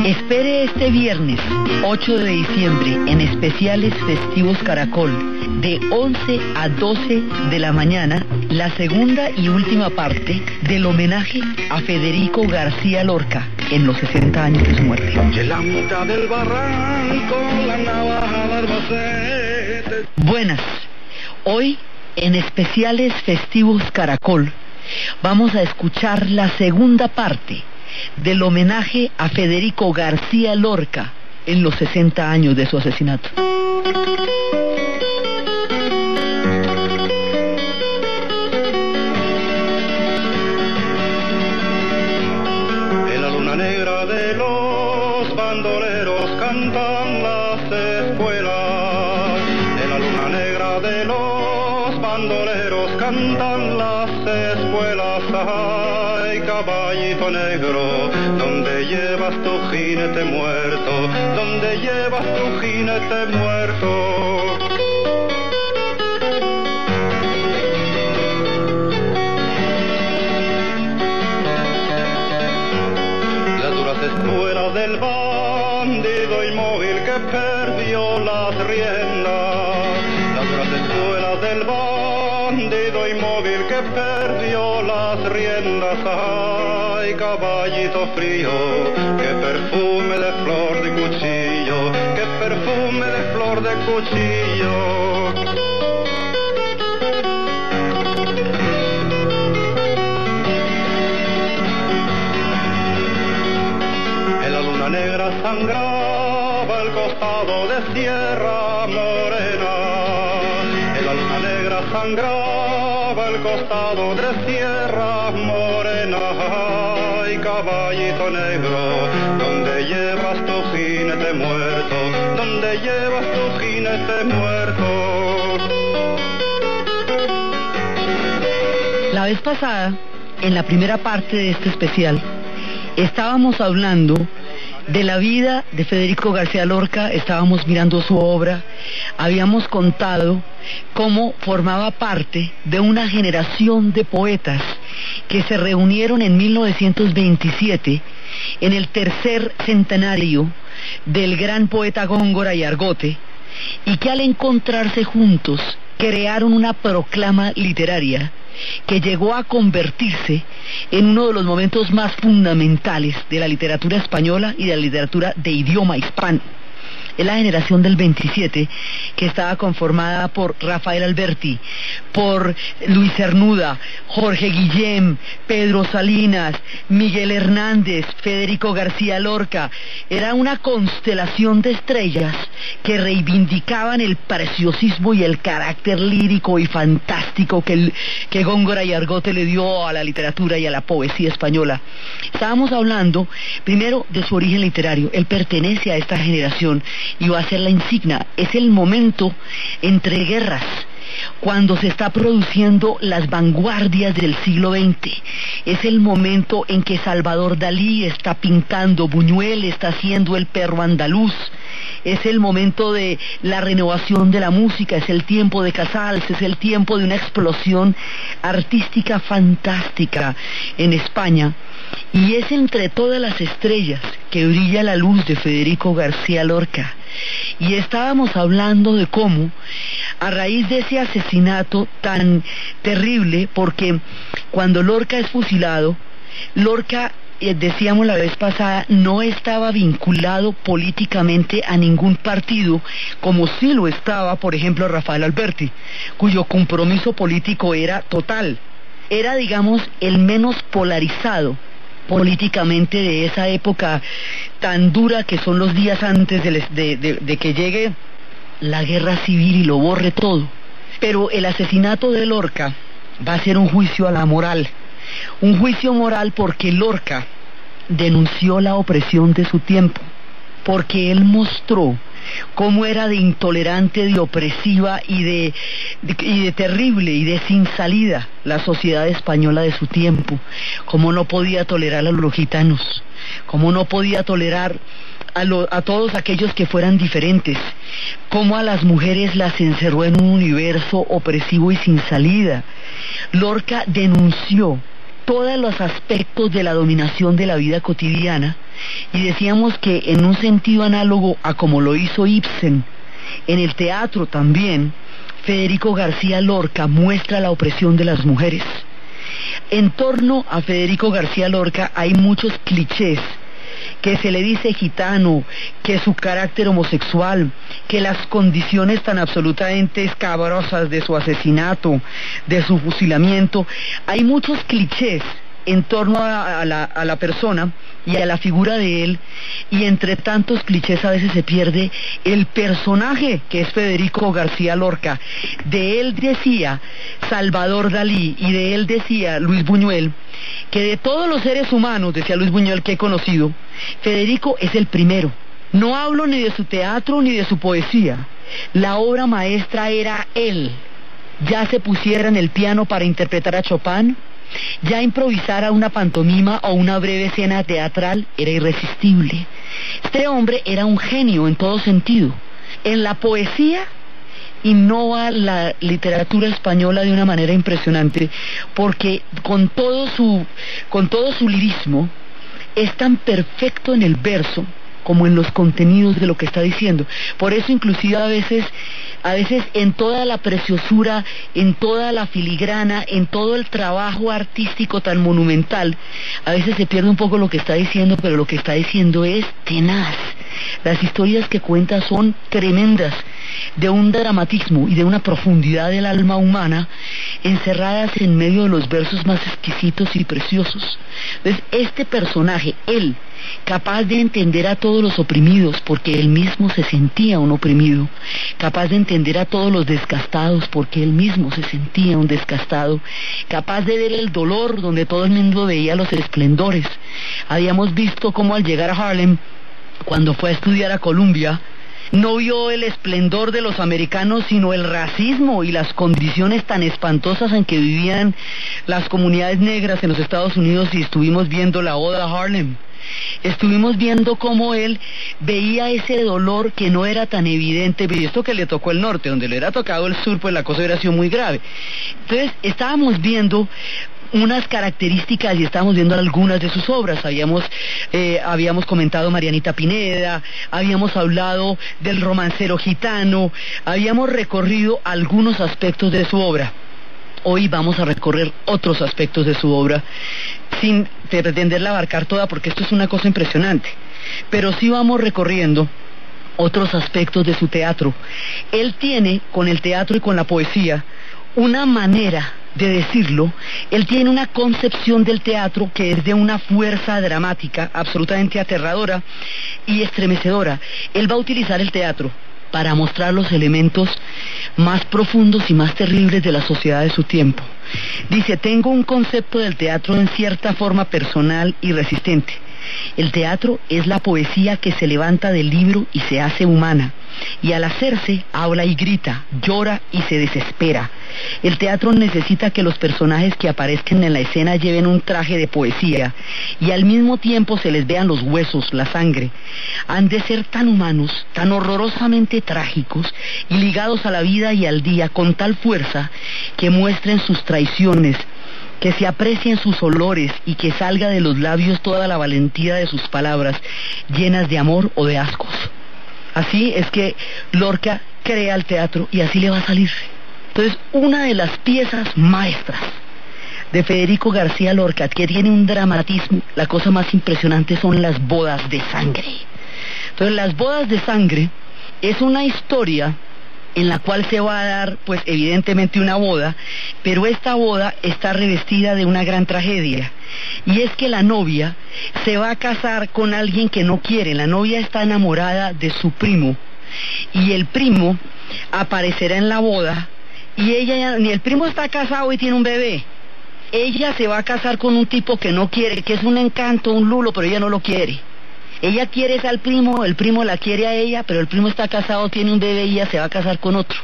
Espere este viernes 8 de diciembre en especiales festivos Caracol de 11 a 12 de la mañana la segunda y última parte del homenaje a Federico García Lorca en los 60 años de su muerte. Y en la mitad del barranco la navaja de Albacete. Buenas, hoy en especiales festivos Caracol vamos a escuchar la segunda parte del homenaje a Federico García Lorca en los 60 años de su asesinato. En la luna negra de los bandoleros cantan las espuelas. En la luna negra de los bandoleros cantan las espuelas. Ay, caballito negro, ¿dónde llevas tu jinete muerto? ¿Dónde llevas tu jinete muerto? Las duras espuelas del bandido inmóvil que perdió las riendas. Las duras espuelas del bandido inmóvil que perdió las riendas. Ay, caballito frío, qué perfume de flor de cuchillo, qué perfume de flor de cuchillo. En la luna negra sangraba el costado de Sierra Morena. En la luna negra sangraba el costado de Sierra Morena. Ay, caballito negro, ¿dónde llevas tu jinete muerto? ¿Dónde llevas tu jinete muerto? La vez pasada, en la primera parte de este especial, estábamos hablando de la vida de Federico García Lorca, estábamos mirando su obra, habíamos contado cómo formaba parte de una generación de poetas que se reunieron en 1927 en el tercer centenario del gran poeta Góngora y Argote, y que al encontrarse juntos crearon una proclama literaria que llegó a convertirse en uno de los momentos más fundamentales de la literatura española y de la literatura de idioma hispano. Es la generación del 27, que estaba conformada por Rafael Alberti, por Luis Cernuda, Jorge Guillem, Pedro Salinas, Miguel Hernández, Federico García Lorca. Era una constelación de estrellas que reivindicaban el preciosismo y el carácter lírico y fantástico que Góngora y Argote le dio a la literatura y a la poesía española. Estábamos hablando primero de su origen literario. Él pertenece a esta generación y va a ser la insignia. Es el momento entre guerras, cuando se está produciendo las vanguardias del siglo XX. Es el momento en que Salvador Dalí está pintando, Buñuel está haciendo El perro andaluz. Es el momento de la renovación de la música, es el tiempo de Casals, es el tiempo de una explosión artística fantástica en España. Y es entre todas las estrellas que brilla la luz de Federico García Lorca. Y estábamos hablando de cómo, a raíz de ese asesinato tan terrible, porque cuando Lorca es fusilado, Lorca, decíamos la vez pasada, no estaba vinculado políticamente a ningún partido, como sí lo estaba, por ejemplo, Rafael Alberti, cuyo compromiso político era total. Era, digamos, el menos polarizado políticamente de esa época tan dura que son los días antes de que llegue la guerra civil y lo borre todo. Pero el asesinato de Lorca va a ser un juicio a la moral, un juicio moral porque Lorca denunció la opresión de su tiempo, porque él mostró cómo era de intolerante, de opresiva y de terrible y de sin salida la sociedad española de su tiempo, cómo no podía tolerar a los gitanos, cómo no podía tolerar a todos aquellos que fueran diferentes, cómo a las mujeres las encerró en un universo opresivo y sin salida. Lorca denunció todos los aspectos de la dominación de la vida cotidiana, y decíamos que en un sentido análogo a como lo hizo Ibsen, en el teatro también, Federico García Lorca muestra la opresión de las mujeres. En torno a Federico García Lorca hay muchos clichés, que se le dice gitano, que su carácter homosexual, que las condiciones tan absolutamente escabrosas de su asesinato, de su fusilamiento. Hay muchos clichés en torno a la persona y a la figura de él, y entre tantos clichés a veces se pierde el personaje que es Federico García Lorca. De él decía Salvador Dalí y de él decía Luis Buñuel que de todos los seres humanos, decía Luis Buñuel, que he conocido, Federico es el primero. No hablo ni de su teatro ni de su poesía. La obra maestra era él. Ya se pusiera en el piano para interpretar a Chopin, ya improvisara una pantomima o una breve escena teatral, era irresistible. Este hombre era un genio en todo sentido. En la poesía innova la literatura española de una manera impresionante, porque con todo su lirismo es tan perfecto en el verso como en los contenidos de lo que está diciendo. Por eso inclusive a veces en toda la preciosura, en toda la filigrana, en todo el trabajo artístico tan monumental, a veces se pierde un poco lo que está diciendo, pero lo que está diciendo es tenaz. Las historias que cuenta son tremendas, de un dramatismo y de una profundidad del alma humana, encerradas en medio de los versos más exquisitos y preciosos. Entonces, este personaje, él, capaz de entender a todos los oprimidos, porque él mismo se sentía un oprimido, capaz de entender a todos los desgastados, porque él mismo se sentía un desgastado, capaz de ver el dolor donde todo el mundo veía los esplendores. Habíamos visto cómo al llegar a Harlem, cuando fue a estudiar a Columbia, no vio el esplendor de los americanos, sino el racismo y las condiciones tan espantosas en que vivían las comunidades negras en los Estados Unidos, y estuvimos viendo la Oda a Harlem. Estuvimos viendo cómo él veía ese dolor que no era tan evidente, y esto que le tocó el norte, donde le hubiera tocado el sur, pues la cosa hubiera sido muy grave. Entonces estábamos viendo unas características y estábamos viendo algunas de sus obras. Habíamos comentado Marianita Pineda, habíamos hablado del romancero gitano, habíamos recorrido algunos aspectos de su obra. Hoy vamos a recorrer otros aspectos de su obra, sin pretenderla abarcar toda, porque esto es una cosa impresionante, pero sí vamos recorriendo otros aspectos de su teatro. Él tiene, con el teatro y con la poesía, una manera de decirlo. Él tiene una concepción del teatro que es de una fuerza dramática absolutamente aterradora y estremecedora. Él va a utilizar el teatro para mostrar los elementos más profundos y más terribles de la sociedad de su tiempo. Dice: tengo un concepto del teatro en cierta forma personal y resistente. El teatro es la poesía que se levanta del libro y se hace humana, y al hacerse habla y grita, llora y se desespera. El teatro necesita que los personajes que aparezcan en la escena lleven un traje de poesía y al mismo tiempo se les vean los huesos, la sangre. Han de ser tan humanos, tan horrorosamente trágicos y ligados a la vida y al día con tal fuerza que muestren sus traiciones, que se aprecien sus olores y que salga de los labios toda la valentía de sus palabras, llenas de amor o de ascos. Así es que Lorca crea el teatro y así le va a salir. Entonces, una de las piezas maestras de Federico García Lorca, que tiene un dramatismo, la cosa más impresionante, son las bodas de sangre. Entonces, las bodas de sangre es una historia en la cual se va a dar, pues evidentemente una boda, pero esta boda está revestida de una gran tragedia, y es que la novia se va a casar con alguien que no quiere. La novia está enamorada de su primo, y el primo aparecerá en la boda, y ella, ni el primo está casado y tiene un bebé. Ella se va a casar con un tipo que no quiere, que es un encanto, un lulo, pero ella no lo quiere. Ella quiere al primo, el primo la quiere a ella, pero el primo está casado, tiene un bebé y ella se va a casar con otro.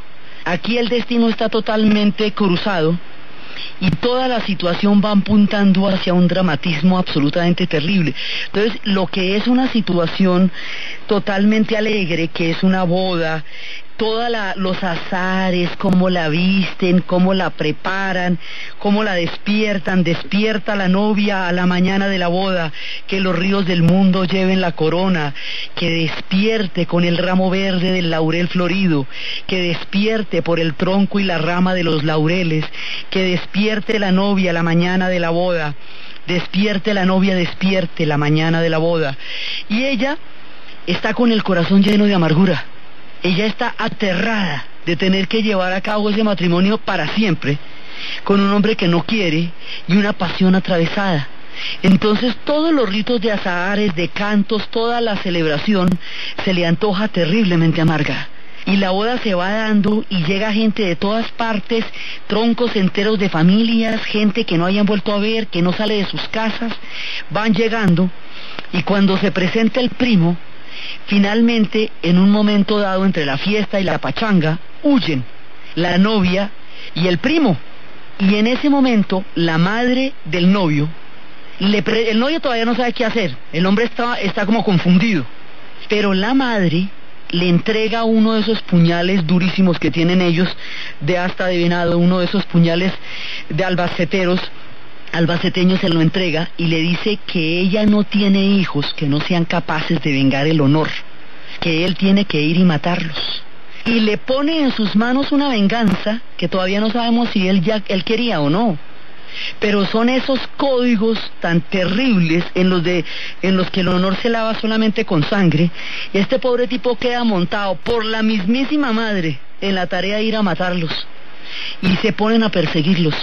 Aquí el destino está totalmente cruzado y toda la situación va apuntando hacia un dramatismo absolutamente terrible. Entonces, lo que es una situación totalmente alegre, que es una boda, los azares, cómo la visten, cómo la preparan, cómo la despiertan. Despierta la novia a la mañana de la boda, que los ríos del mundo lleven la corona, que despierte con el ramo verde del laurel florido, que despierte por el tronco y la rama de los laureles, que despierte la novia a la mañana de la boda, despierte la novia, despierte la mañana de la boda. Y ella está con el corazón lleno de amargura. Ella está aterrada de tener que llevar a cabo ese matrimonio para siempre, con un hombre que no quiere y una pasión atravesada. Entonces todos los ritos de azahares, de cantos, toda la celebración se le antoja terriblemente amarga. Y la boda se va dando y llega gente de todas partes, troncos enteros de familias, gente que no hayan vuelto a ver, que no sale de sus casas, van llegando, y cuando se presenta el primo, finalmente, en un momento dado entre la fiesta y la pachanga, huyen la novia y el primo. Y en ese momento, la madre del novio, el novio todavía no sabe qué hacer, el hombre está como confundido, pero la madre le entrega uno de esos puñales durísimos que tienen ellos, de asta de venado, uno de esos puñales de albaceteños, se lo entrega y le dice que ella no tiene hijos que no sean capaces de vengar el honor, que él tiene que ir y matarlos. Y le pone en sus manos una venganza que todavía no sabemos si él quería o no. Pero son esos códigos tan terribles en los que el honor se lava solamente con sangre, y este pobre tipo queda montado por la mismísima madre en la tarea de ir a matarlos. Y se ponen a perseguirlos,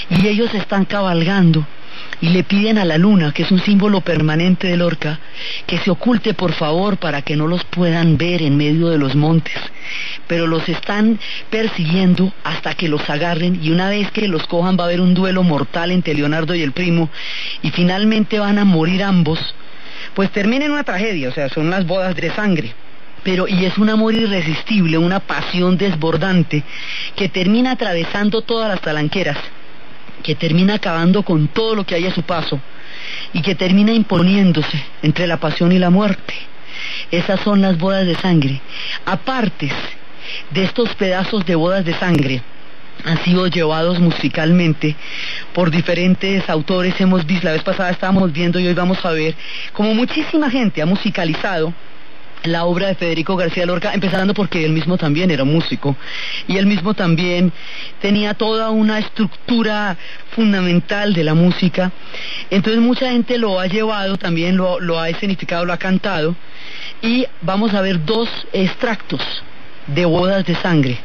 y ellos están cabalgando, y le piden a la luna, que es un símbolo permanente de Lorca, que se oculte por favor para que no los puedan ver en medio de los montes. Pero los están persiguiendo hasta que los agarren, y una vez que los cojan va a haber un duelo mortal entre Leonardo y el primo, y finalmente van a morir ambos. Pues termina en una tragedia, o sea, son las bodas de sangre. Y es un amor irresistible, una pasión desbordante, que termina atravesando todas las talanqueras, que termina acabando con todo lo que hay a su paso, y que termina imponiéndose entre la pasión y la muerte. Esas son las bodas de sangre. Apartes de estos pedazos de bodas de sangre, han sido llevados musicalmente por diferentes autores. Hemos visto, la vez pasada estábamos viendo y hoy vamos a ver como muchísima gente ha musicalizado la obra de Federico García Lorca, empezando porque él mismo también era músico, y él mismo también tenía toda una estructura fundamental de la música. Entonces mucha gente lo ha llevado, también lo ha escenificado, lo ha cantado, y vamos a ver dos extractos de bodas de sangre.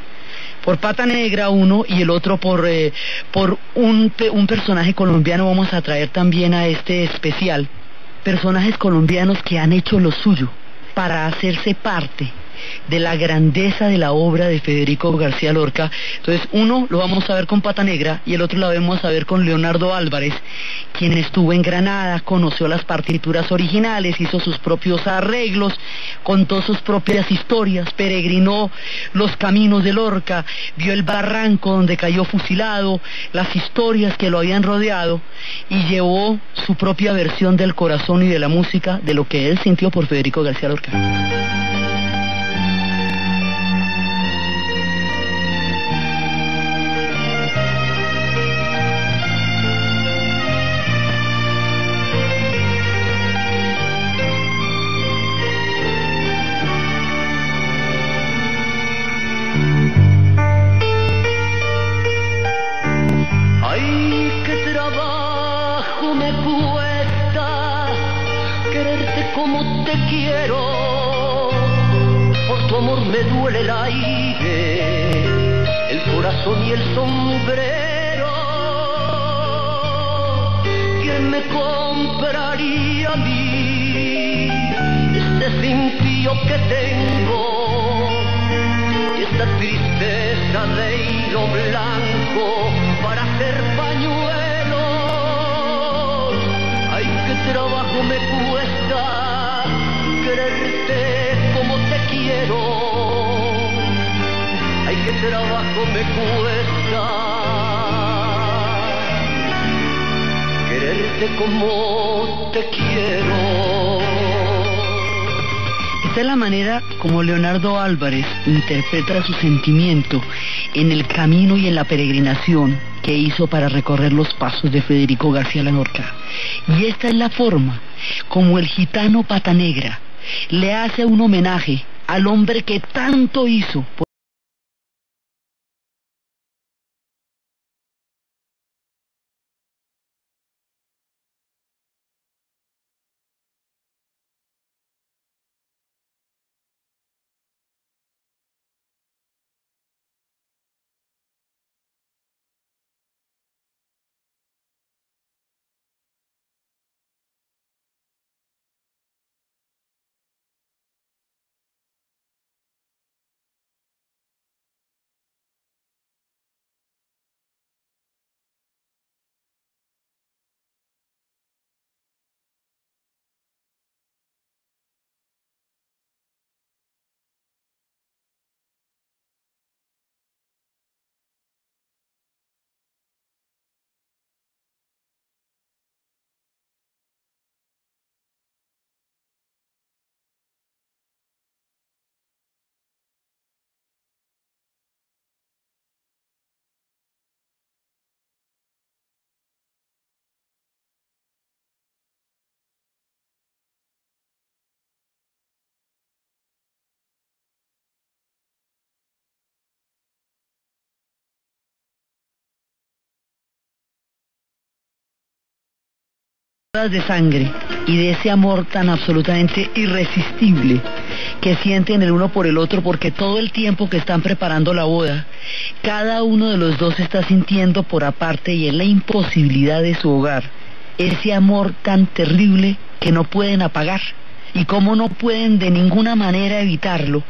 Por Pata Negra uno, y el otro por un personaje colombiano. Vamos a traer también a este especial personajes colombianos que han hecho lo suyo para hacerse parte de la grandeza de la obra de Federico García Lorca. Entonces uno lo vamos a ver con Pata Negra y el otro lo vamos a ver con Leonardo Álvarez, quien estuvo en Granada, conoció las partituras originales, hizo sus propios arreglos, contó sus propias historias, peregrinó los caminos de Lorca, vio el barranco donde cayó fusilado, las historias que lo habían rodeado, y llevó su propia versión del corazón y de la música de lo que él sintió por Federico García Lorca. Como te quiero, por tu amor me duele el aire, el corazón y el sombrero. ¿Quién me compraría a mí este cintillo que tengo y esta tristeza de hilo blanco para hacer pañuelos? Ay, qué trabajo me cuesta quererte como te quiero. Ay, qué trabajo me cuesta quererte como te quiero. Esta es la manera como Leonardo Álvarez interpreta su sentimiento en el camino y en la peregrinación que hizo para recorrer los pasos de Federico García Lorca. Y esta es la forma como el gitano Pata Negra le hace un homenaje al hombre que tanto hizo por bodas de sangre y de ese amor tan absolutamente irresistible que sienten el uno por el otro, porque todo el tiempo que están preparando la boda, cada uno de los dos está sintiendo por aparte y en la imposibilidad de su hogar ese amor tan terrible que no pueden apagar. Y cómo no pueden de ninguna manera evitarlo,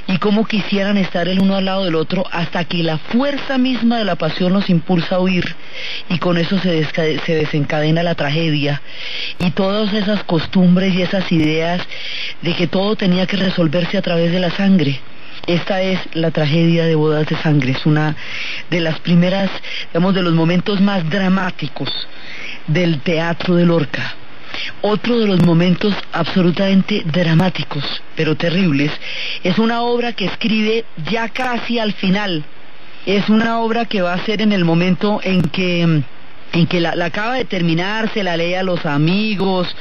y cómo quisieran estar el uno al lado del otro, hasta que la fuerza misma de la pasión los impulsa a huir, y con eso se desencadena la tragedia, y todas esas costumbres y esas ideas de que todo tenía que resolverse a través de la sangre. Esta es la tragedia de Bodas de Sangre, es una de las primeras, digamos, de los momentos más dramáticos del teatro de Lorca. Otro de los momentos absolutamente dramáticos, pero terribles, es una obra que escribe ya casi al final. Es una obra que va a ser en el momento en que la acaba de terminar, se la lee a los amigos,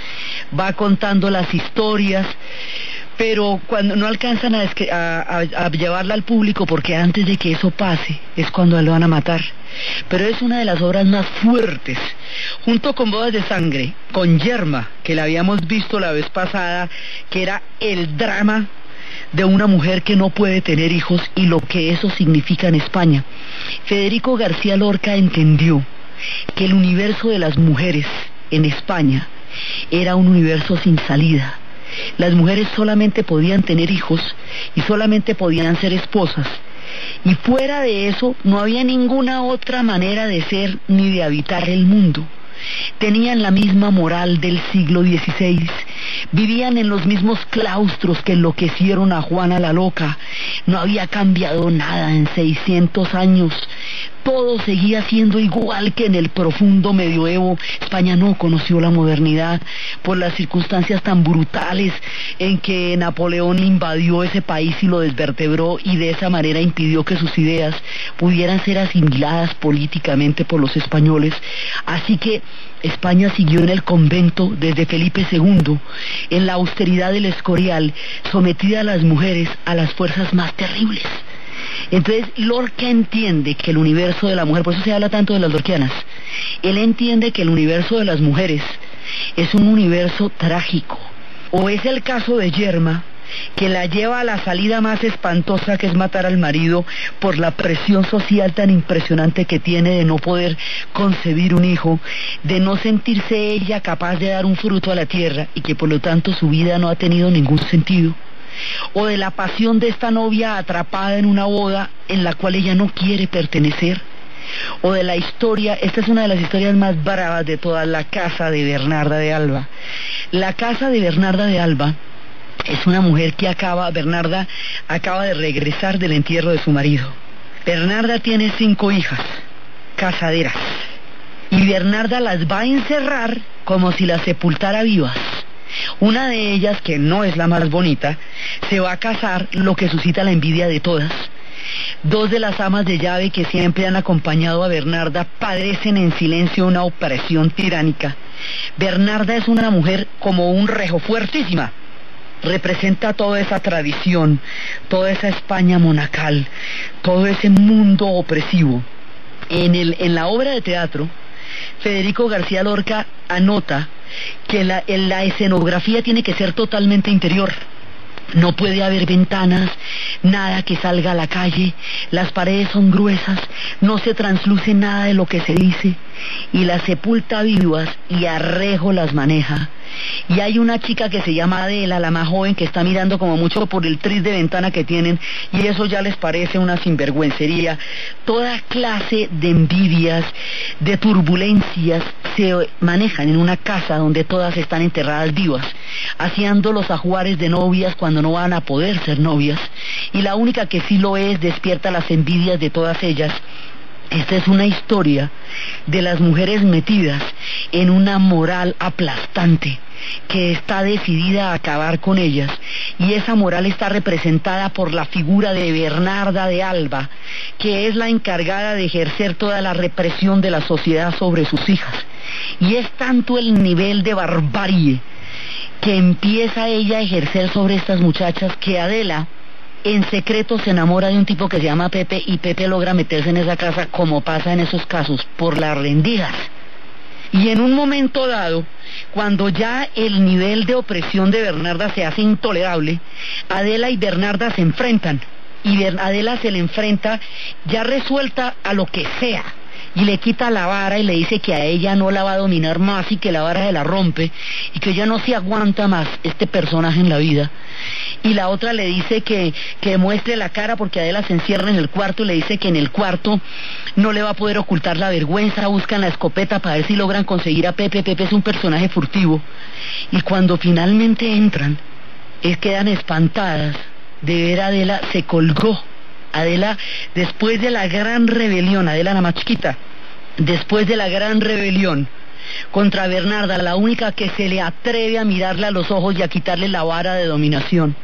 va contando las historias, pero cuando no alcanzan a llevarla al público, porque antes de que eso pase es cuando lo van a matar. Pero es una de las obras más fuertes, junto con Bodas de Sangre, con Yerma, que la habíamos visto la vez pasada, que era el drama de una mujer que no puede tener hijos y lo que eso significa en España. Federico García Lorca entendió que el universo de las mujeres en España era un universo sin salida. Las mujeres solamente podían tener hijos y solamente podían ser esposas, y fuera de eso no había ninguna otra manera de ser ni de habitar el mundo. Tenían la misma moral del siglo XVI, vivían en los mismos claustros que enloquecieron a Juana la Loca. No había cambiado nada en 600 años. Todo seguía siendo igual que en el profundo medioevo. España no conoció la modernidad por las circunstancias tan brutales en que Napoleón invadió ese país y lo desvertebró, y de esa manera impidió que sus ideas pudieran ser asimiladas políticamente por los españoles. Así que España siguió en el convento desde Felipe II, en la austeridad del Escorial, sometida a las mujeres a las fuerzas más terribles. Entonces Lorca entiende que el universo de la mujer, por eso se habla tanto de las lorquianas, él entiende que el universo de las mujeres es un universo trágico. O es el caso de Yerma, que la lleva a la salida más espantosa, que es matar al marido por la presión social tan impresionante que tiene de no poder concebir un hijo, de no sentirse ella capaz de dar un fruto a la tierra, y que por lo tanto su vida no ha tenido ningún sentido. O de la pasión de esta novia atrapada en una boda en la cual ella no quiere pertenecer. O de la historia, esta es una de las historias más bravas de todas, la casa de Bernarda de Alba. La casa de Bernarda de Alba es una mujer que Bernarda acaba de regresar del entierro de su marido. Bernarda tiene 5 hijas, casaderas, y Bernarda las va a encerrar como si las sepultara vivas. Una de ellas, que no es la más bonita, se va a casar, lo que suscita la envidia de todas. Dos de las amas de llave que siempre han acompañado a Bernarda padecen en silencio una opresión tiránica. Bernarda es una mujer como un rejo, fuertísima. Representa toda esa tradición, toda esa España monacal, todo ese mundo opresivo. En la obra de teatro, Federico García Lorca anota que la escenografía tiene que ser totalmente interior. No puede haber ventanas, nada que salga a la calle, las paredes son gruesas, no se transluce nada de lo que se dice, y las sepulta vivas y a rejo las maneja. Y hay una chica que se llama Adela, la más joven, que está mirando como mucho por el tris de ventana que tienen, y eso ya les parece una sinvergüencería. Toda clase de envidias, de turbulencias se manejan en una casa donde todas están enterradas vivas, haciendo los ajuares de novias cuando no van a poder ser novias, y la única que sí lo es despierta las envidias de todas ellas. Esta es una historia de las mujeres metidas en una moral aplastante que está decidida a acabar con ellas, y esa moral está representada por la figura de Bernarda de Alba, que es la encargada de ejercer toda la represión de la sociedad sobre sus hijas. Y es tanto el nivel de barbarie que empieza ella a ejercer sobre estas muchachas que Adela en secreto se enamora de un tipo que se llama Pepe, y Pepe logra meterse en esa casa, como pasa en esos casos, por las rendijas. Y en un momento dado, cuando ya el nivel de opresión de Bernarda se hace intolerable, Adela y Bernarda se enfrentan, y Adela se le enfrenta ya resuelta a lo que sea, y le quita la vara y le dice que a ella no la va a dominar más y que la vara se la rompe y que ya no se aguanta más este personaje en la vida. Y la otra le dice que muestre la cara, porque Adela se encierra en el cuarto y le dice que en el cuarto no le va a poder ocultar la vergüenza. Buscan la escopeta para ver si logran conseguir a Pepe. Pepe es un personaje furtivo, y cuando finalmente entran quedan espantadas de ver a Adela. Se colgó Adela después de la gran rebelión, Adela la más chiquita, después de la gran rebelión contra Bernarda, la única que se le atreve a mirarle a los ojos y a quitarle la vara de dominación,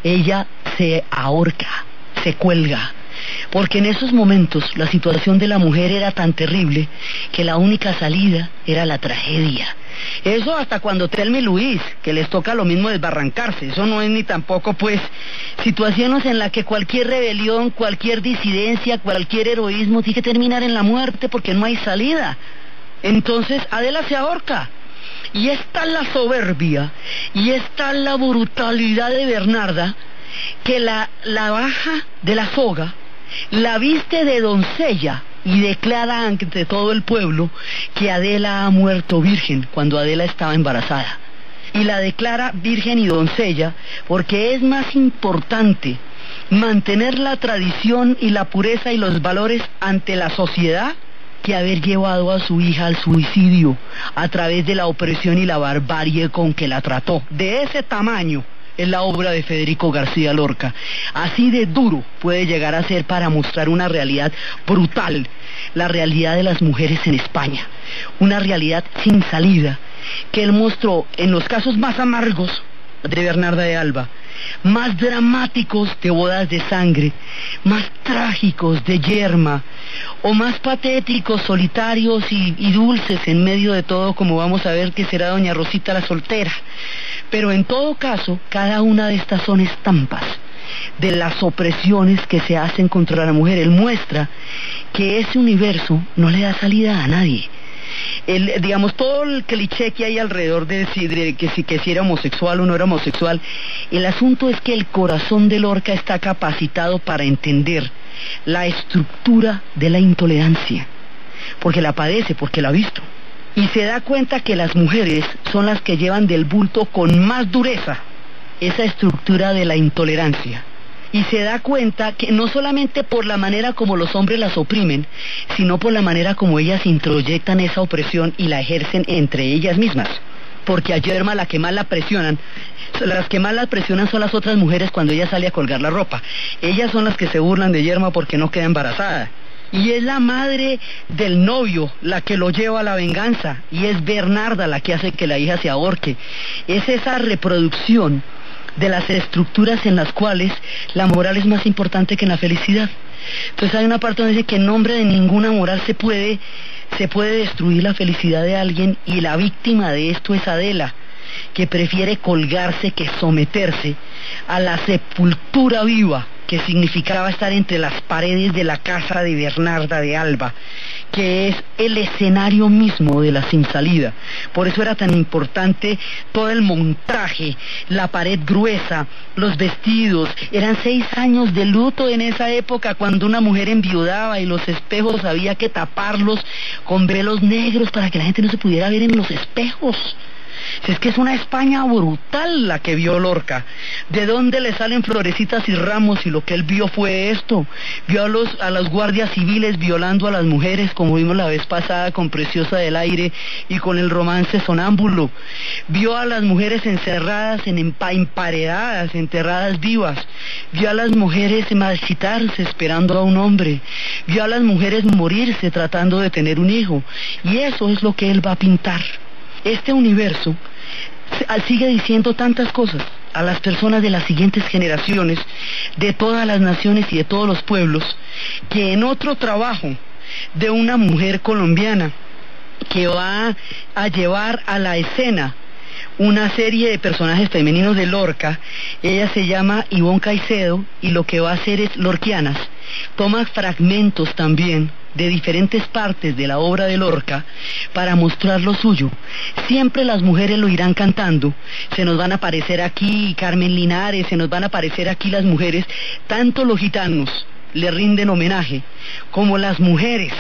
ella se ahorca, se cuelga, porque en esos momentos la situación de la mujer era tan terrible que la única salida era la tragedia. Eso hasta cuando Telma y Luis, que les toca lo mismo desbarrancarse. Eso no es ni tampoco pues situaciones en las que cualquier rebelión, cualquier disidencia, cualquier heroísmo tiene que terminar en la muerte, porque no hay salida. Entonces Adela se ahorca, y está la soberbia y está la brutalidad de Bernarda, que la baja de la soga, la viste de doncella y declara ante todo el pueblo que Adela ha muerto virgen cuando Adela estaba embarazada, y la declara virgen y doncella porque es más importante mantener la tradición y la pureza y los valores ante la sociedad que haber llevado a su hija al suicidio a través de la opresión y la barbarie con que la trató. De ese tamaño es la obra de Federico García Lorca. Así de duro puede llegar a ser para mostrar una realidad brutal, la realidad de las mujeres en España, una realidad sin salida, que él mostró en los casos más amargos de Bernarda de Alba, más dramáticos de Bodas de Sangre, más trágicos de Yerma, o más patéticos, solitarios y dulces en medio de todo, como vamos a ver que será Doña Rosita la soltera. Pero en todo caso, cada una de estas son estampas de las opresiones que se hacen contra la mujer. Él muestra que ese universo no le da salida a nadie. Digamos, todo el cliché que hay alrededor de que si era homosexual o no era homosexual, el asunto es que el corazón de Lorca está capacitado para entender la estructura de la intolerancia, porque la padece, porque la ha visto, y se da cuenta que las mujeres son las que llevan del bulto con más dureza esa estructura de la intolerancia. Y se da cuenta que no solamente por la manera como los hombres las oprimen, sino por la manera como ellas introyectan esa opresión y la ejercen entre ellas mismas. Porque a Yerma las que más la presionan son las otras mujeres cuando ella sale a colgar la ropa. Ellas son las que se burlan de Yerma porque no queda embarazada. y es la madre del novio la que lo lleva a la venganza, y es Bernarda la que hace que la hija se ahorque. Es esa reproducción de las estructuras en las cuales la moral es más importante que la felicidad. Entonces hay una parte donde dice que en nombre de ninguna moral se puede destruir la felicidad de alguien, y la víctima de esto es Adela, que prefiere colgarse que someterse a la sepultura viva que significaba estar entre las paredes de la casa de Bernarda de Alba, que es el escenario mismo de la sin salida. Por eso era tan importante todo el montaje, la pared gruesa, los vestidos. Eran 6 años de luto en esa época, cuando una mujer enviudaba y los espejos había que taparlos con velos negros para que la gente no se pudiera ver en los espejos. Es que es una España brutal la que vio Lorca. ¿De dónde le salen florecitas y ramos? Y lo que él vio fue esto. Vio a los guardias civiles violando a las mujeres, como vimos la vez pasada con Preciosa del Aire y con el romance sonámbulo. Vio a las mujeres encerradas, emparedadas, enterradas vivas. Vio a las mujeres marchitarse esperando a un hombre. Vio a las mujeres morirse tratando de tener un hijo. Y eso es lo que él va a pintar. Este universo sigue diciendo tantas cosas a las personas de las siguientes generaciones, de todas las naciones y de todos los pueblos, que en otro trabajo de una mujer colombiana que va a llevar a la escena una serie de personajes femeninos de Lorca, ella se llama Ivonne Caicedo, y lo que va a hacer es Lorquianas. Toma fragmentos también de diferentes partes de la obra de Lorca para mostrar lo suyo. Siempre las mujeres lo irán cantando. Se nos van a aparecer aquí Carmen Linares, se nos van a aparecer aquí las mujeres. Tanto los gitanos le rinden homenaje como las mujeres,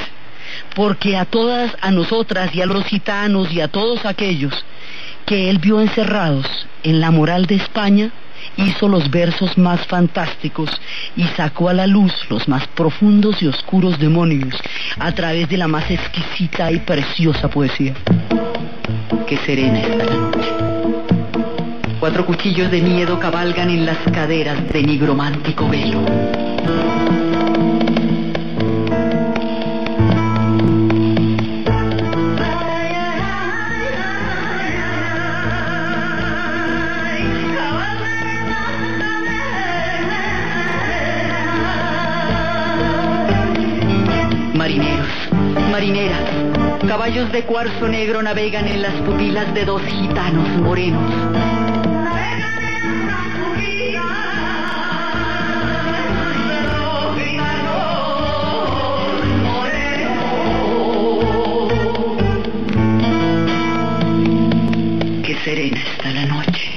porque a todas, a nosotras y a los gitanos y a todos aquellos que él vio encerrados en la moral de España, hizo los versos más fantásticos y sacó a la luz los más profundos y oscuros demonios a través de la más exquisita y preciosa poesía. Qué serena está la noche. 4 cuchillos de miedo cabalgan en las caderas de nigromántico velo. Marineros, marineras, caballos de cuarzo negro navegan en las pupilas de 2 gitanos morenos. Qué serena está la noche.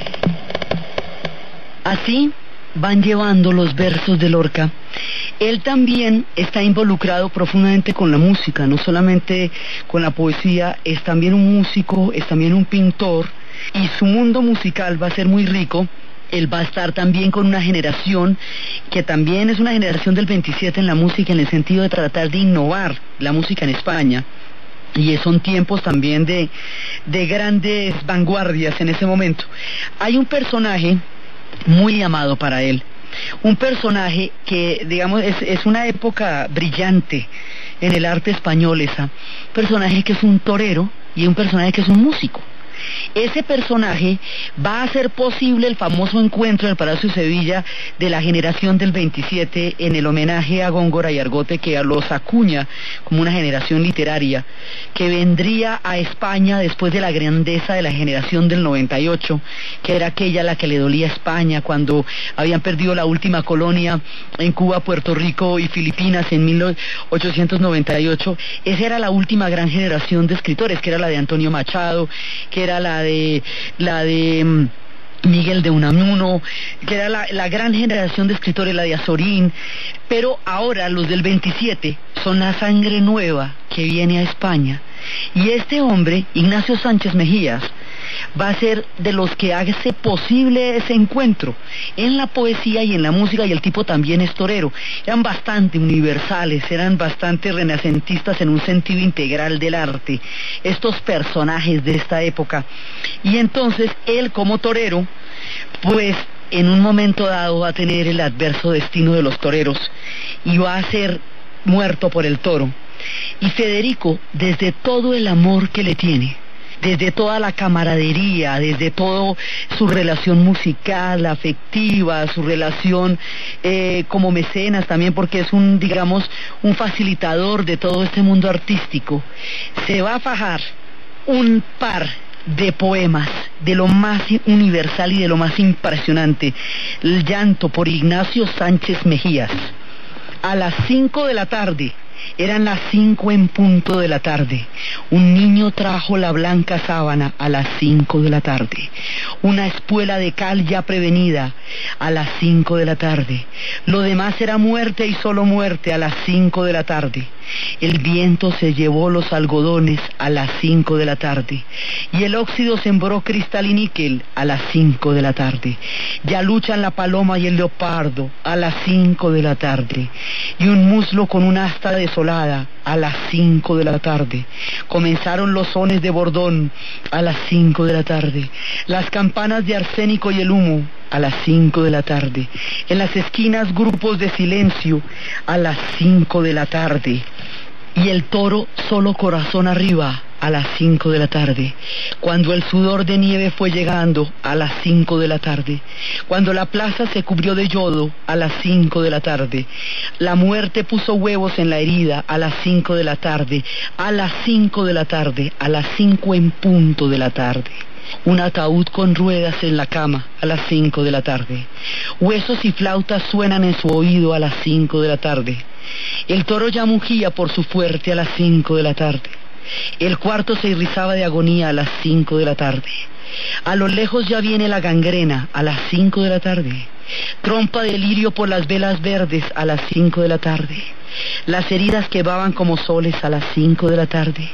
Así van llevando los versos de Lorca. Él también está involucrado profundamente con la música, no solamente con la poesía, es también un músico, es también un pintor, y su mundo musical va a ser muy rico. Él va a estar también con una generación que también es una generación del 27 en la música, en el sentido de tratar de innovar la música en España. Y son tiempos también de grandes vanguardias en ese momento. Hay un personaje muy amado para él, un personaje que, digamos, es una época brillante en el arte español, esa. Un personaje que es un torero y un personaje que es un músico. Ese personaje va a hacer posible el famoso encuentro en el Palacio de Sevilla de la generación del 27, en el homenaje a Góngora y Argote, que los acuña como una generación literaria que vendría a España después de la grandeza de la generación del 98, que era aquella a la que le dolía a España cuando habían perdido la última colonia en Cuba, Puerto Rico y Filipinas en 1898. Esa era la última gran generación de escritores, que era la de Antonio Machado, que era la de Miguel de Unamuno, que era la gran generación de escritores, la de Azorín. Pero ahora los del 27 son la sangre nueva que viene a España, y este hombre, Ignacio Sánchez Mejías, va a ser de los que hace posible ese encuentro en la poesía y en la música, y el tipo también es torero. Eran bastante universales, eran bastante renacentistas en un sentido integral del arte, estos personajes de esta época. Y entonces él, como torero, pues en un momento dado va a tener el adverso destino de los toreros, y va a ser muerto por el toro. Y Federico, desde todo el amor que le tiene, desde toda la camaradería, desde todo su relación musical, afectiva, su relación como mecenas también, porque es un, digamos, un facilitador de todo este mundo artístico, se va a fajar un par de poemas de lo más universal y de lo más impresionante, El llanto por Ignacio Sánchez Mejías, a las 5 de la tarde. Eran las 5 en punto de la tarde. Un niño trajo la blanca sábana a las 5 de la tarde. Una espuela de cal ya prevenida a las 5 de la tarde. Lo demás era muerte y solo muerte a las 5 de la tarde. El viento se llevó los algodones a las 5 de la tarde. Y el óxido sembró cristal y níquel a las 5 de la tarde. Ya luchan la paloma y el leopardo a las 5 de la tarde. Y un muslo con un asta desolada a las 5 de la tarde. Comenzaron los sones de bordón a las 5 de la tarde. Las campanas de arsénico y el humo a las 5 de la tarde. En las esquinas grupos de silencio a las 5 de la tarde. Y el toro solo corazón arriba a las 5 de la tarde. Cuando el sudor de nieve fue llegando a las 5 de la tarde. Cuando la plaza se cubrió de yodo a las 5 de la tarde. La muerte puso huevos en la herida a las 5 de la tarde. A las 5 de la tarde. A las 5 en punto de la tarde. Un ataúd con ruedas en la cama a las 5 de la tarde. Huesos y flautas suenan en su oído a las 5 de la tarde. El toro ya mugía por su fuerte a las 5 de la tarde. El cuarto se irrizaba de agonía a las 5 de la tarde. A lo lejos ya viene la gangrena a las 5 de la tarde. Trompa de lirio por las velas verdes a las 5 de la tarde. Las heridas quebaban como soles a las 5 de la tarde.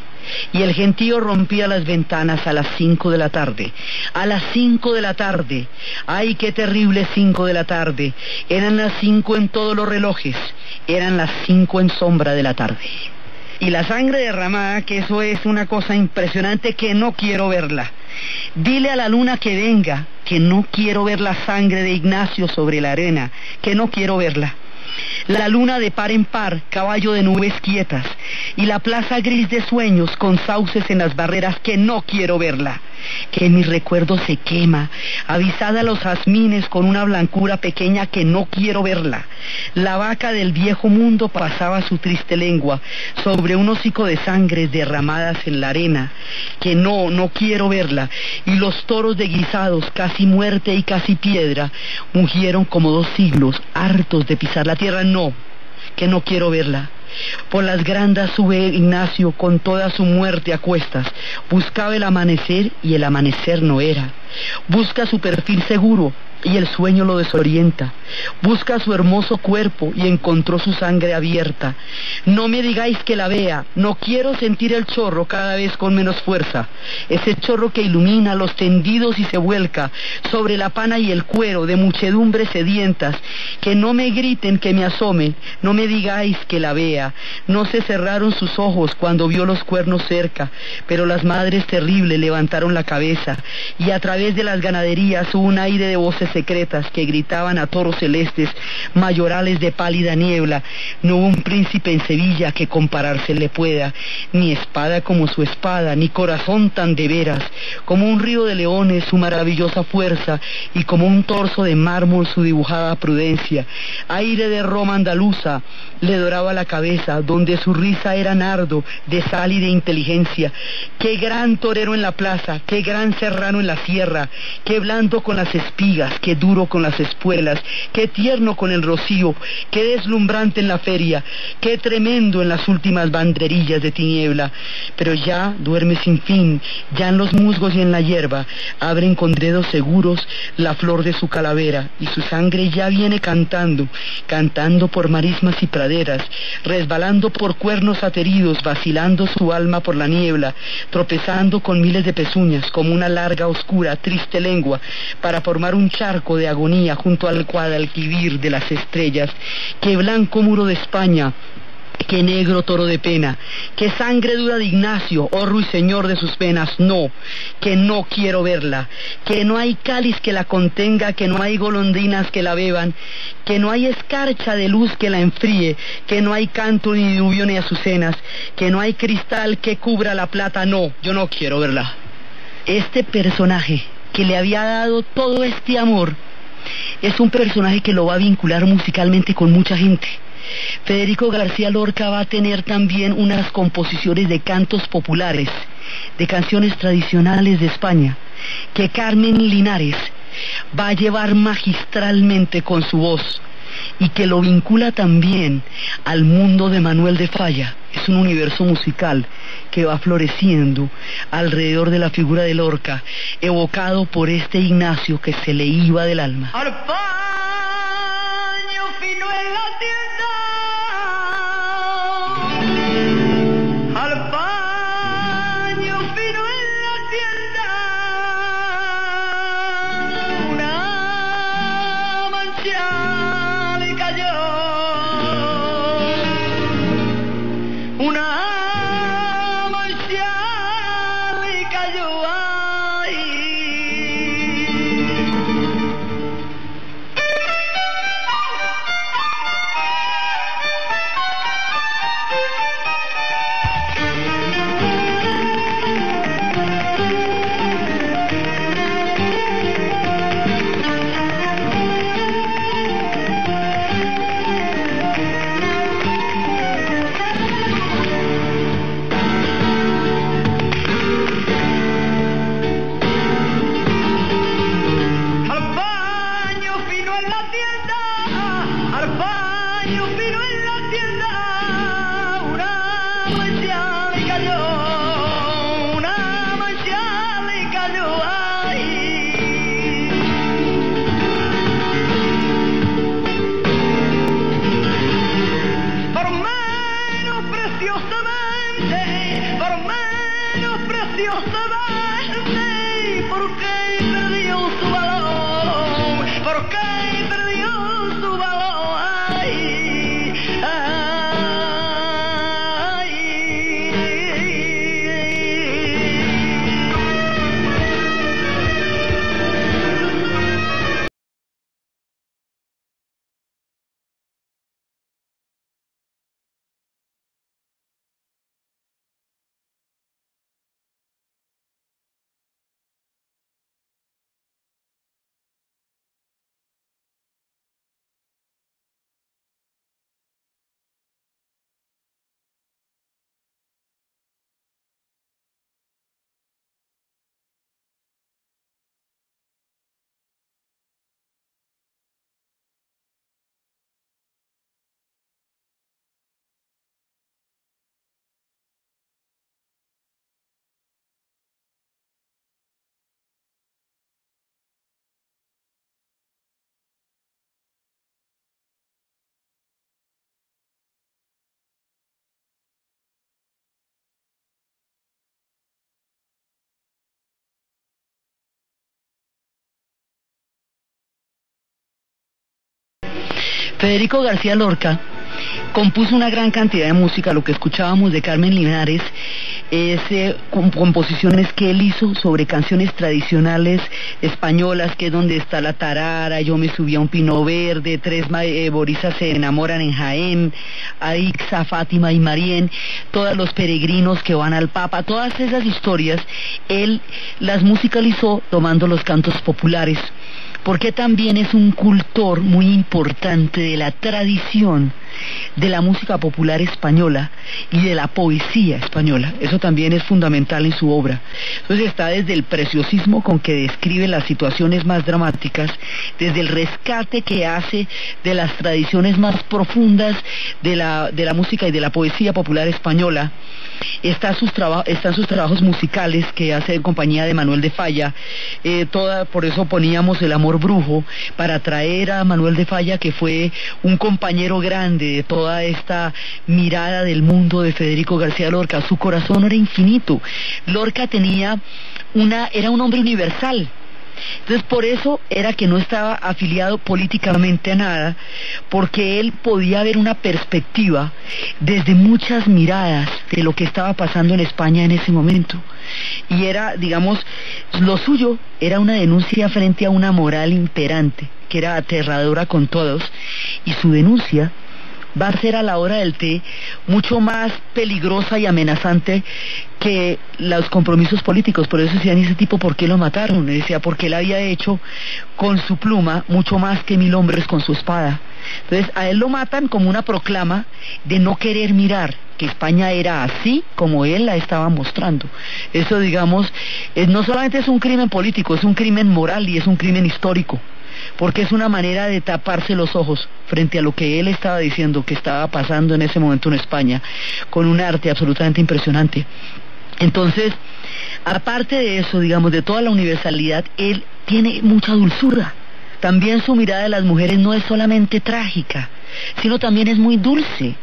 Y el gentío rompía las ventanas a las 5 de la tarde. A las 5 de la tarde. ¡Ay, qué terrible 5 de la tarde! Eran las 5 en todos los relojes. Eran las 5 en sombra de la tarde. Y la sangre derramada, que eso es una cosa impresionante que no quiero verla. Dile a la luna que venga, que no quiero ver la sangre de Ignacio sobre la arena, que no quiero verla. La luna de par en par, caballo de nubes quietas, y la plaza gris de sueños con sauces en las barreras, que no quiero verla. Que mi recuerdo se quema, avisada a los jazmines con una blancura pequeña, que no quiero verla. La vaca del viejo mundo pasaba su triste lengua sobre un hocico de sangres derramadas en la arena, que no quiero verla. Y los toros de guisados, casi muerte y casi piedra, mugieron como 2 siglos, hartos de pisar la tierra, que no quiero verla. Por las grandas sube Ignacio con toda su muerte a cuestas. Buscaba el amanecer y el amanecer no era. Busca su perfil seguro y el sueño lo desorienta. Busca su hermoso cuerpo y encontró su sangre abierta. No me digáis que la vea, no quiero sentir el chorro cada vez con menos fuerza. Ese chorro que ilumina los tendidos y se vuelca sobre la pana y el cuero de muchedumbres sedientas. Que no me griten que me asome, no me digáis que la vea. No se cerraron sus ojos cuando vio los cuernos cerca, pero las madres terribles levantaron la cabeza y a través de las ganaderías hubo un aire de voces secretas que gritaban a toros celestes, mayorales de pálida niebla. No hubo un príncipe en Sevilla que compararse le pueda, ni espada como su espada, ni corazón tan de veras, como un río de leones su maravillosa fuerza, y como un torso de mármol su dibujada prudencia. Aire de Roma andaluza le doraba la cabeza, donde su risa era nardo de sal y de inteligencia. Qué gran torero en la plaza, qué gran serrano en la sierra, qué blando con las espigas, qué duro con las espuelas, qué tierno con el rocío, qué deslumbrante en la feria, qué tremendo en las últimas banderillas de tiniebla. Pero ya duerme sin fin, ya en los musgos y en la hierba, abren con dedos seguros la flor de su calavera, y su sangre ya viene cantando, cantando por marismas y praderas, resbalando por cuernos ateridos, vacilando su alma por la niebla, tropezando con miles de pezuñas, como una larga, oscura, triste lengua, para formar un charco de agonía junto al Guadalquivir de las estrellas. Qué blanco muro de España, qué negro toro de pena, qué sangre dura de Ignacio, oh ruiseñor de sus penas, no, que no quiero verla, que no hay cáliz que la contenga, que no hay golondrinas que la beban, que no hay escarcha de luz que la enfríe, que no hay canto ni diluvio ni azucenas, que no hay cristal que cubra la plata, no, yo no quiero verla. Este personaje que le había dado todo este amor es un personaje que lo va a vincular musicalmente con mucha gente. Federico García Lorca va a tener también unas composiciones de cantos populares, de canciones tradicionales de España, que Carmen Linares va a llevar magistralmente con su voz y que lo vincula también al mundo de Manuel de Falla. Es un universo musical que va floreciendo alrededor de la figura de Lorca, evocado por este Ignacio que se le iba del alma. Al paño fino en la tienda, al paño fino en la tienda, una mancha le cayó, una mancha le cayó ahí. Al paño fino en la tienda, al paño fino en la tienda, una mancha le cayó, una mancha le cayó ahí. Por menos preciosamente, porque perdió su valor, porque perdió su valor, ay, ay. Federico García Lorca compuso una gran cantidad de música. Lo que escuchábamos de Carmen Linares es composiciones que él hizo sobre canciones tradicionales españolas, que es Donde está la tarara, Yo me subí a un pino verde, Tres borisas se enamoran en Jaén, Aixa, Fátima y Marién, todos los peregrinos que van al Papa, todas esas historias él las musicalizó tomando los cantos populares, porque también es un cultor muy importante de la tradición de la música popular española y de la poesía española. Eso también es fundamental en su obra. Entonces está desde el preciosismo con que describe las situaciones más dramáticas, desde el rescate que hace de las tradiciones más profundas de la música y de la poesía popular española. Están sus trabajos musicales que hace en compañía de Manuel de Falla. Por eso poníamos El amor brujo, para traer a Manuel de Falla, que fue un compañero grande de toda esta mirada del mundo de Federico García Lorca. Su corazón era infinito. Lorca era un hombre universal. Entonces por eso era que no estaba afiliado políticamente a nada, porque él podía ver una perspectiva desde muchas miradas de lo que estaba pasando en España en ese momento. Y era, digamos, lo suyo era una denuncia frente a una moral imperante, que era aterradora con todos, y su denuncia va a ser a la hora del té mucho más peligrosa y amenazante que los compromisos políticos. Por eso decían, ese tipo, ¿por qué lo mataron? Y decía, porque él había hecho con su pluma mucho más que 1000 hombres con su espada. Entonces a él lo matan como una proclama de no querer mirar que España era así como él la estaba mostrando. Eso, digamos, no solamente es un crimen político, es un crimen moral y es un crimen histórico, porque es una manera de taparse los ojos frente a lo que él estaba diciendo que estaba pasando en ese momento en España, con un arte absolutamente impresionante. Entonces, aparte de eso, digamos, de toda la universalidad, él tiene mucha dulzura. También su mirada de las mujeres no es solamente trágica, sino también es muy dulce.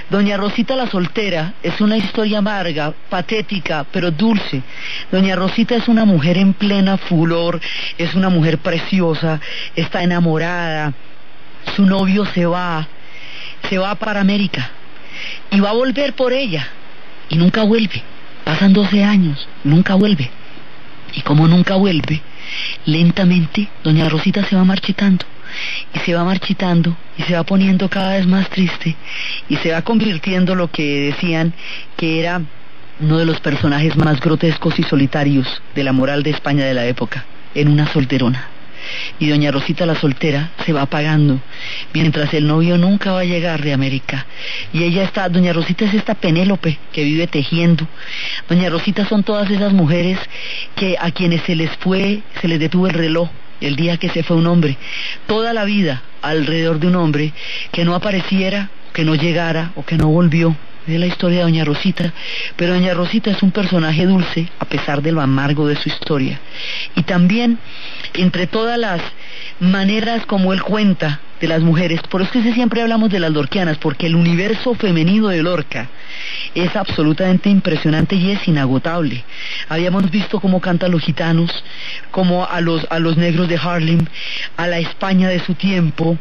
Doña Rosita la soltera es una historia amarga, patética, pero dulce. Doña Rosita es una mujer en plena furor, es una mujer preciosa, está enamorada, su novio se va para América y va a volver por ella y nunca vuelve. Pasan 12 años, nunca vuelve. Y como nunca vuelve, lentamente Doña Rosita se va marchitando. Y se va marchitando y se va poniendo cada vez más triste y se va convirtiendo lo que decían que era uno de los personajes más grotescos y solitarios de la moral de España de la época, en una solterona. Y Doña Rosita la soltera se va apagando mientras el novio nunca va a llegar de América. Y ella está, Doña Rosita es esta Penélope que vive tejiendo. Doña Rosita son todas esas mujeres que a quienes se les detuvo el reloj el día que se fue un hombre, toda la vida alrededor de un hombre que no apareciera, que no llegara o que no volvió. Es la historia de Doña Rosita, pero Doña Rosita es un personaje dulce a pesar de lo amargo de su historia. Y también, entre todas las maneras como él cuenta de las mujeres, por eso es que siempre hablamos de las lorquianas, porque el universo femenino de Lorca es absolutamente impresionante y es inagotable. Habíamos visto cómo canta a los gitanos, como a los negros de Harlem, a la España de su tiempo,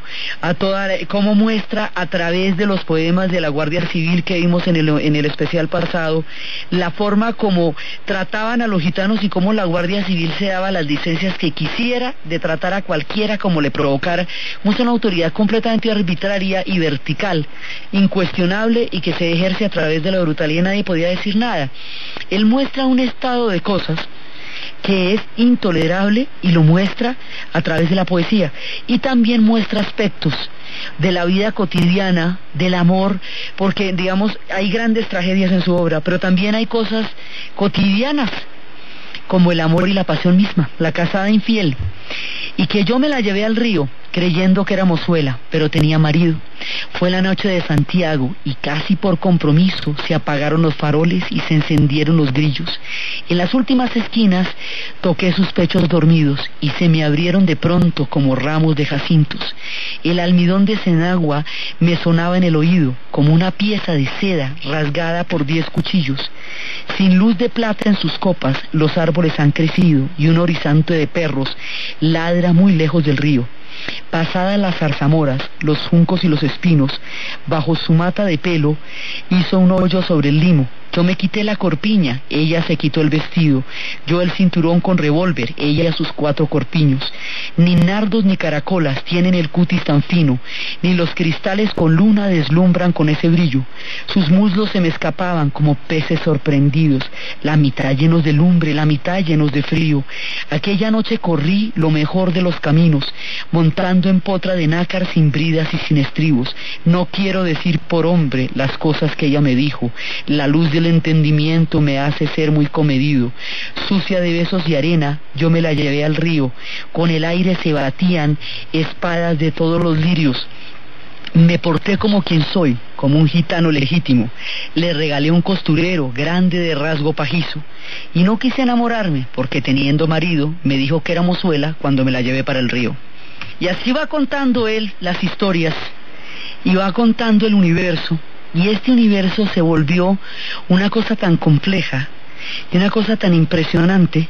cómo muestra a través de los poemas de la Guardia Civil que vimos en el especial pasado, la forma como trataban a los gitanos y cómo la Guardia Civil se daba las licencias que quisiera de tratar a cualquiera como le provocara. Es una autoridad completamente arbitraria y vertical, incuestionable, y que se ejerce a través de la brutalidad y nadie podía decir nada. Él muestra un estado de cosas que es intolerable y lo muestra a través de la poesía, y también muestra aspectos de la vida cotidiana, del amor, porque digamos hay grandes tragedias en su obra, pero también hay cosas cotidianas como el amor y la pasión misma, la casada infiel, y que yo me la llevé al río creyendo que era mozuela, pero tenía marido. Fue la noche de Santiago y casi por compromiso se apagaron los faroles y se encendieron los grillos. En las últimas esquinas toqué sus pechos dormidos y se me abrieron de pronto como ramos de jacintos. El almidón de cenagua me sonaba en el oído como una pieza de seda rasgada por 10 cuchillos. Sin luz de plata en sus copas, los árboles han crecido y un horizonte de perros ladra muy lejos del río. Pasadas las zarzamoras, los juncos y los espinos, bajo su mata de pelo, hizo un hoyo sobre el limo. Yo me quité la corpiña, ella se quitó el vestido, yo el cinturón con revólver, ella sus 4 corpiños. Ni nardos ni caracolas tienen el cutis tan fino, ni los cristales con luna deslumbran con ese brillo. Sus muslos se me escapaban como peces sorprendidos, la mitad llenos de lumbre, la mitad llenos de frío. Aquella noche corrí lo mejor de los caminos, montando en potra de nácar sin bridas y sin estribos. No quiero decir por hombre las cosas que ella me dijo, la luz del entendimiento me hace ser muy comedido. Sucia de besos y arena, yo me la llevé al río, con el aire se batían espadas de todos los lirios. Me porté como quien soy, como un gitano legítimo. Le regalé un costurero grande de rasgo pajizo, y no quise enamorarme, porque teniendo marido, me dijo que era mozuela cuando me la llevé para el río. Y así va contando él las historias, y va contando el universo, y este universo se volvió una cosa tan compleja, y una cosa tan impresionante,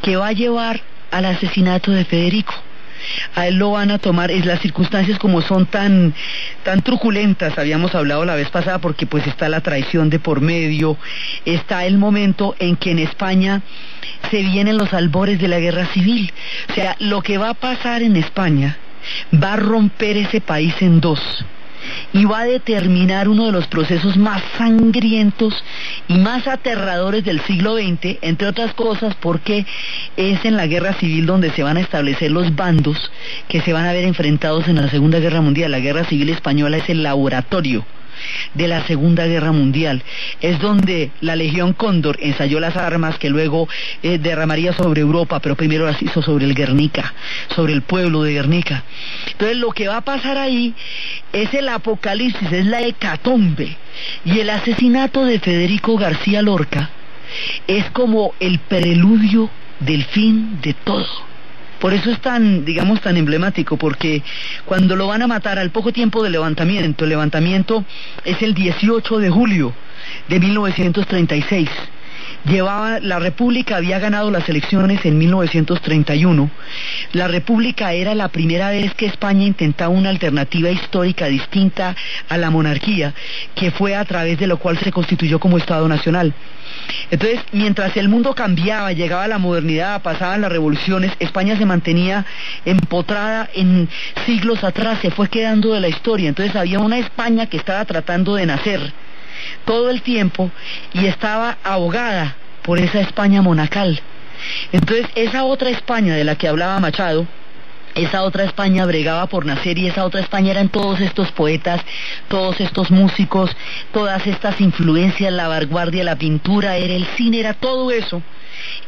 que va a llevar al asesinato de Federico. A él lo van a tomar, es las circunstancias como son tan truculentas, habíamos hablado la vez pasada, porque pues está la traición de por medio, está el momento en que en España se vienen los albores de la guerra civil. O sea, lo que va a pasar en España va a romper ese país en dos y va a determinar uno de los procesos más sangrientos y más aterradores del siglo XX, entre otras cosas porque es en la guerra civil donde se van a establecer los bandos que se van a ver enfrentados en la Segunda Guerra Mundial. La guerra civil española es el laboratorio de la Segunda Guerra Mundial, es donde la Legión Cóndor ensayó las armas que luego derramaría sobre Europa, pero primero las hizo sobre el Guernica, sobre el pueblo de Guernica. Entonces lo que va a pasar ahí es el apocalipsis, es la hecatombe, y el asesinato de Federico García Lorca es como el preludio del fin de todo. Por eso es tan, digamos, tan emblemático, porque cuando lo van a matar al poco tiempo del levantamiento, el levantamiento es el 18 de julio de 1936. La República había ganado las elecciones en 1931. La República era la primera vez que España intentaba una alternativa histórica distinta a la monarquía, que fue a través de lo cual se constituyó como Estado Nacional. Entonces, mientras el mundo cambiaba, llegaba la modernidad, pasaban las revoluciones, España se mantenía empotrada en siglos atrás, se fue quedando de la historia. Entonces había una España que estaba tratando de nacer todo el tiempo y estaba ahogada por esa España monacal. Entonces esa otra España de la que hablaba Machado, esa otra España bregaba por nacer, y esa otra España eran todos estos poetas, todos estos músicos, todas estas influencias, la vanguardia, la pintura, era el cine, era todo eso.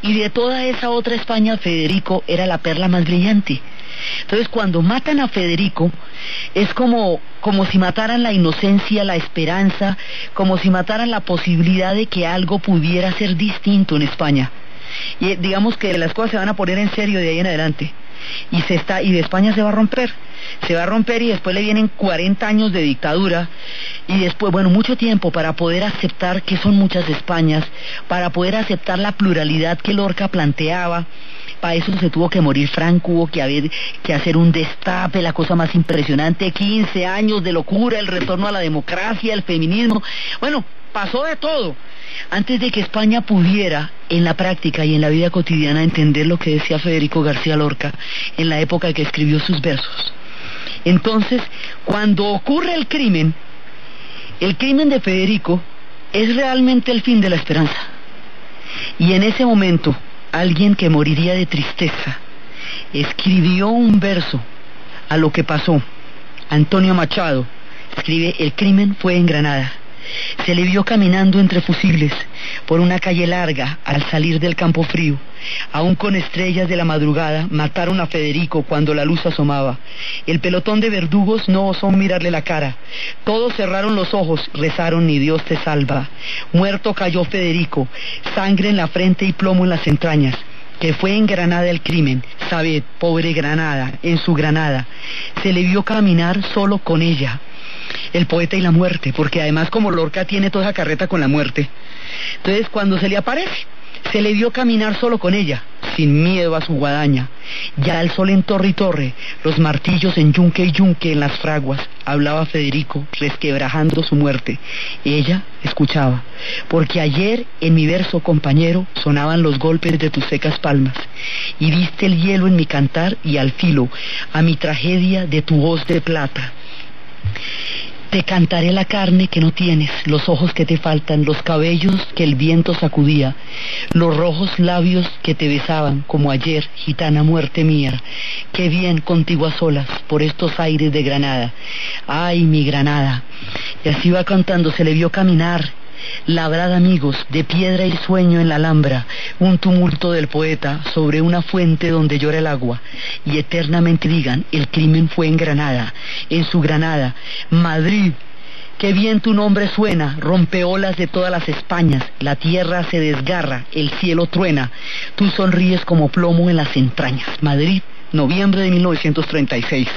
Y de toda esa otra España, Federico era la perla más brillante. Entonces cuando matan a Federico es como si mataran la inocencia, la esperanza, como si mataran la posibilidad de que algo pudiera ser distinto en España. Y digamos que las cosas se van a poner en serio de ahí en adelante. Y de España se va a romper y después le vienen 40 años de dictadura, y después, bueno, mucho tiempo para poder aceptar que son muchas Españas, para poder aceptar la pluralidad que Lorca planteaba. Para eso se tuvo que morir Franco, hubo que hacer un destape, la cosa más impresionante, 15 años de locura, el retorno a la democracia, el feminismo, bueno, pasó de todo, antes de que España pudiera, en la práctica y en la vida cotidiana, entender lo que decía Federico García Lorca en la época en que escribió sus versos. Entonces, cuando ocurre el crimen de Federico es realmente el fin de la esperanza. Y en ese momento, alguien que moriría de tristeza escribió un verso a lo que pasó. Antonio Machado escribe: el crimen fue en Granada. Se le vio caminando entre fusibles por una calle larga al salir del campo frío. Aún con estrellas de la madrugada mataron a Federico cuando la luz asomaba. El pelotón de verdugos no osó mirarle la cara. Todos cerraron los ojos, rezaron: ni Dios te salva. Muerto cayó Federico, sangre en la frente y plomo en las entrañas. Que fue en Granada el crimen. Sabed, pobre Granada, en su Granada se le vio caminar solo con ella, el poeta y la muerte, porque además como Lorca tiene toda esa carreta con la muerte, entonces cuando se le aparece, se le vio caminar solo con ella, sin miedo a su guadaña. Ya el sol en torre y torre, los martillos en yunque y yunque en las fraguas, hablaba Federico, resquebrajando su muerte. Ella escuchaba, porque ayer en mi verso, compañero, sonaban los golpes de tus secas palmas, y viste el hielo en mi cantar, y al filo a mi tragedia de tu voz de plata. Te cantaré la carne que no tienes, los ojos que te faltan, los cabellos que el viento sacudía, los rojos labios que te besaban, como ayer, gitana muerte mía. Qué bien contigo a solas, por estos aires de Granada. Ay, mi Granada. Y así va cantando, se le vio caminar, labrad amigos, de piedra y sueño en la Alhambra, un tumulto del poeta sobre una fuente donde llora el agua, y eternamente digan: el crimen fue en Granada, en su Granada. Madrid, qué bien tu nombre suena, rompeolas de todas las Españas, la tierra se desgarra, el cielo truena, tú sonríes como plomo en las entrañas. Madrid, noviembre de 1936.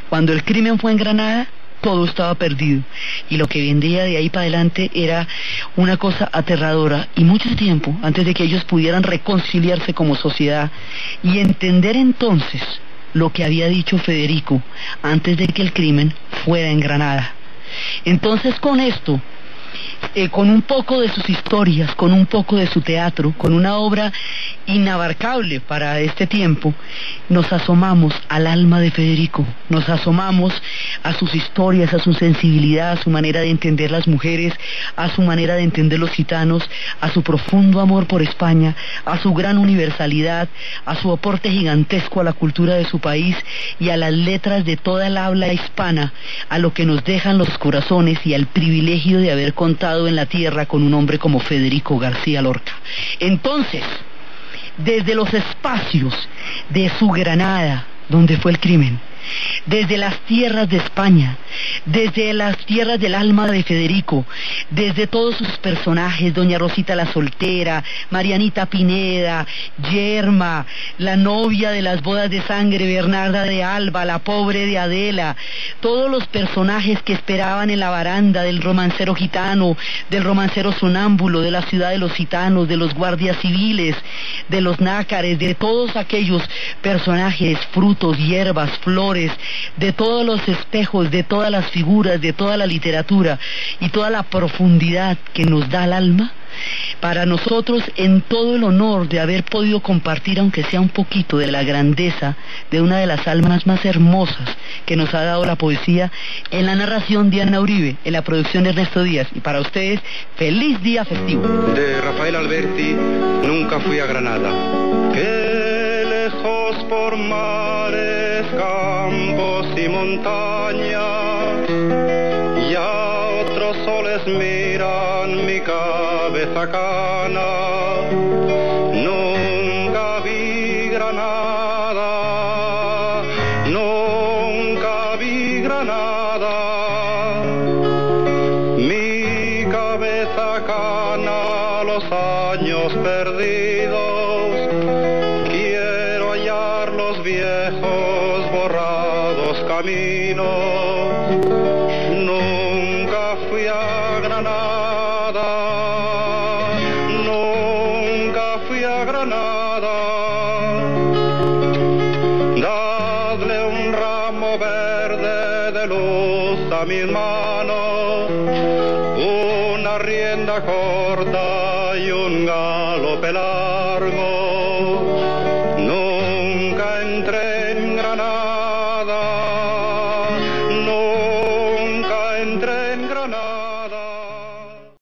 Cuando el crimen fue en Granada, todo estaba perdido. Y lo que vendría de ahí para adelante era una cosa aterradora. Y mucho tiempo, antes de que ellos pudieran reconciliarse como sociedad y entender entonces lo que había dicho Federico antes de que el crimen fuera en Granada. Entonces con esto, con un poco de sus historias, con un poco de su teatro, con una obra inabarcable para este tiempo, nos asomamos al alma de Federico, nos asomamos a sus historias, a su sensibilidad, a su manera de entender las mujeres, a su manera de entender los gitanos, a su profundo amor por España, a su gran universalidad, a su aporte gigantesco a la cultura de su país y a las letras de toda el habla hispana, a lo que nos dejan los corazones y al privilegio de haber contado en la tierra con un hombre como Federico García Lorca. Entonces, desde los espacios de su Granada, donde fue el crimen, desde las tierras de España, desde las tierras del alma de Federico, desde todos sus personajes, doña Rosita la soltera, Marianita Pineda, Yerma, la novia de las bodas de sangre, Bernarda de Alba, la pobre de Adela, todos los personajes que esperaban en la baranda del romancero gitano, del romancero sonámbulo, de la ciudad de los gitanos, de los guardias civiles, de los nácares, de todos aquellos personajes, frutos, hierbas, flores, de todos los espejos, de todas las figuras, de toda la literatura y toda la profundidad que nos da el alma, para nosotros en todo el honor de haber podido compartir, aunque sea un poquito, de la grandeza de una de las almas más hermosas que nos ha dado la poesía, en la narración de Ana Uribe, en la producción de Ernesto Díaz, y para ustedes, feliz día festivo. De Rafael Alberti, Nunca fui a Granada. Qué lejos por mares, campos y montañas, ya otros soles miran mi cabeza cana. Nunca vi Granada, nunca vi Granada. Mi cabeza cana, los años perdidos, quiero hallar los viejos borrados caminos. Nunca fui a Granada, nunca fui a Granada. Dadle un ramo verde de luz a mis manos, una rienda corta y un galo pelado.